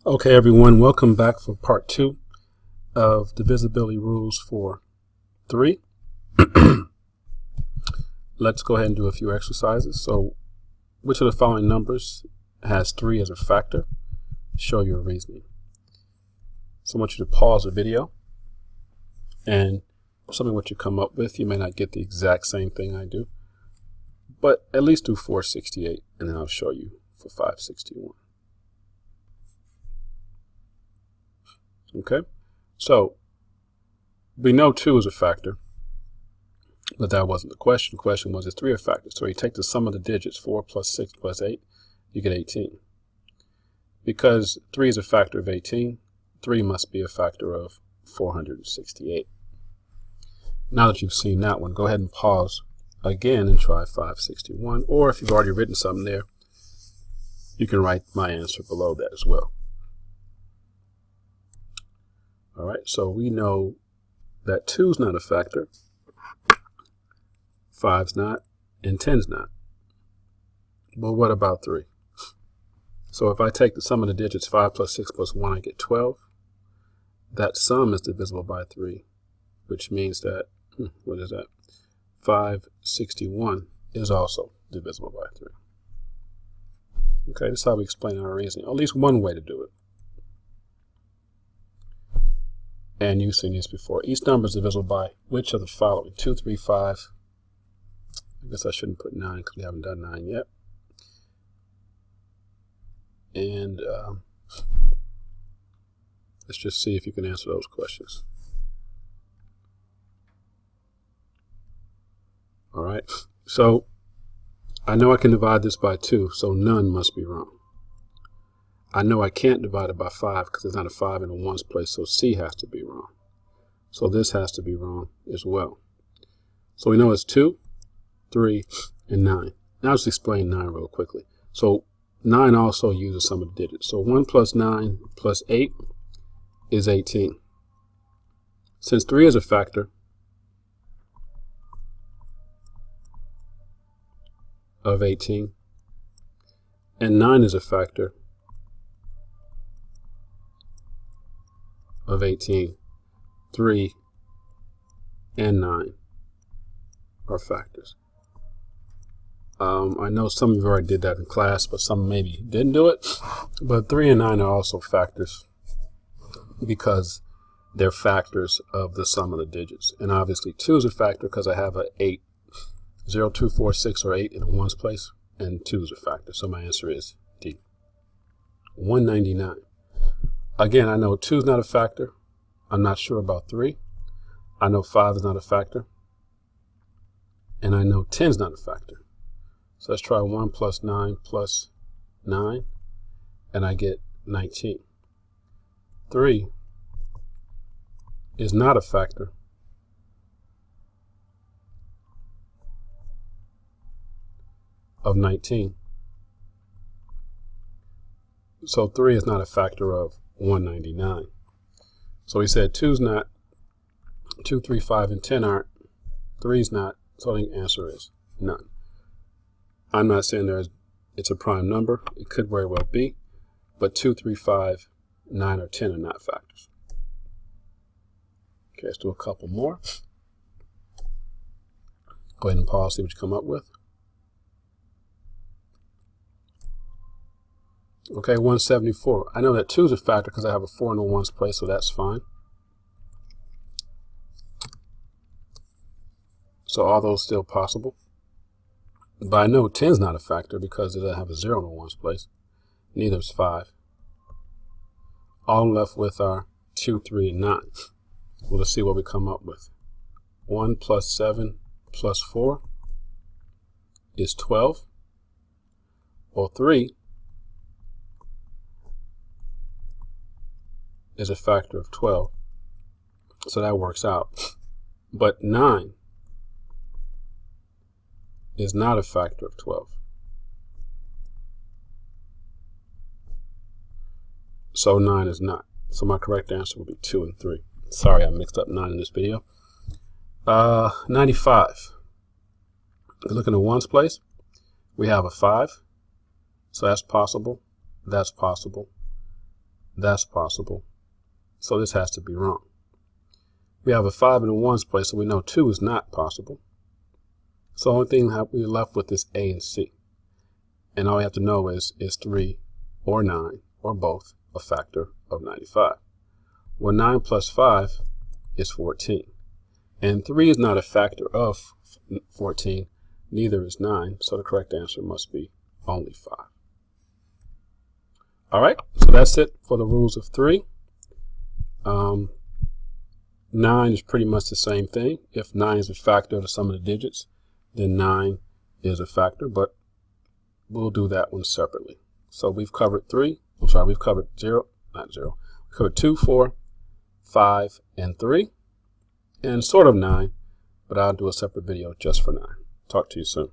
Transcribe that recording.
Okay, everyone, welcome back for part 2 of divisibility rules for 3. Let's go ahead and do a few exercises. So, which of the following numbers has 3 as a factor? Show your reasoning. So I want you to pause the video and show me what you come up with. You may not get the exact same thing I do, but at least do 468, and then I'll show you for 561. Okay, so we know 2 is a factor, but that wasn't the question. The question was, is 3 a factor? So you take the sum of the digits, 4 plus 6 plus 8, you get 18. Because 3 is a factor of 18, 3 must be a factor of 468. Now that you've seen that one, go ahead and pause again and try 561. Or if you've already written something there, you can write my answer below that as well. All right, so we know that 2 is not a factor, 5's not, and 10's not. But what about 3? So if I take the sum of the digits, 5 plus 6 plus 1, I get 12. That sum is divisible by 3, which means that, what is that? 561 is also divisible by 3. Okay, this is how we explain our reasoning. At least one way to do it. And you've seen these before. Each number is divisible by which of the following? 2, 3, 5. I guess I shouldn't put 9 because we haven't done 9 yet. And let's just see if you can answer those questions. All right. So I know I can divide this by 2, so none must be wrong. I know I can't divide it by 5 because there's not a 5 in the ones place, so C has to be wrong. So this has to be wrong as well. So we know it's 2, 3, and 9. Now let's explain 9 real quickly. So 9 also uses some of the digits. So 1 plus 9 plus 8 is 18. Since 3 is a factor of 18, and 9 is a factor of 18, 3 and 9 are factors. I know some of you already did that in class, but some maybe didn't do it. But 3 and 9 are also factors because they're factors of the sum of the digits. And obviously 2 is a factor because I have a 8, 0, 2, 4, 6, or 8 in a ones place, and 2 is a factor. So my answer is D. 199. Again, I know 2 is not a factor. I'm not sure about 3. I know 5 is not a factor. And I know 10 is not a factor. So let's try 1 plus 9 plus 9, and I get 19. 3 is not a factor of 19. So 3 is not a factor of 199. So we said 2's not, 2, 3, 5, and 10 aren't, 3's not, so the answer is none. I'm not saying it's a prime number. It could very well be, but 2, 3, 5, 9, or 10 are not factors. Okay, let's do a couple more. Go ahead and pause, see what you come up with. Okay, 174. I know that 2 is a factor because I have a 4 in the ones place, so that's fine. So all those still possible. But I know 10 is not a factor because it doesn't have a 0 in the ones place. Neither is 5. All I'm left with are 2, 3, and 9. Well, let's see what we come up with. 1 plus 7 plus 4 is 12. Well, 3 is a factor of 12. So that works out. But 9 is not a factor of 12. So 9 is not. So my correct answer will be 2 and 3. Sorry, I mixed up 9 in this video. 95. Look in the ones place. We have a 5. So that's possible. That's possible. That's possible. So this has to be wrong. We have a 5 in the ones place, so we know 2 is not possible. So the only thing we're left with is A and C. And all we have to know is 3 or 9 or both a factor of 95. Well, 9 plus 5 is 14. And 3 is not a factor of 14. Neither is 9. So the correct answer must be only 5. All right. So that's it for the rules of 3. 9 is pretty much the same thing. If 9 is a factor of the sum of the digits, then 9 is a factor, but we'll do that one separately. So we've covered we've covered 0, not 0. We covered 2, 4, 5, and 3, and sort of 9, but I'll do a separate video just for 9. Talk to you soon.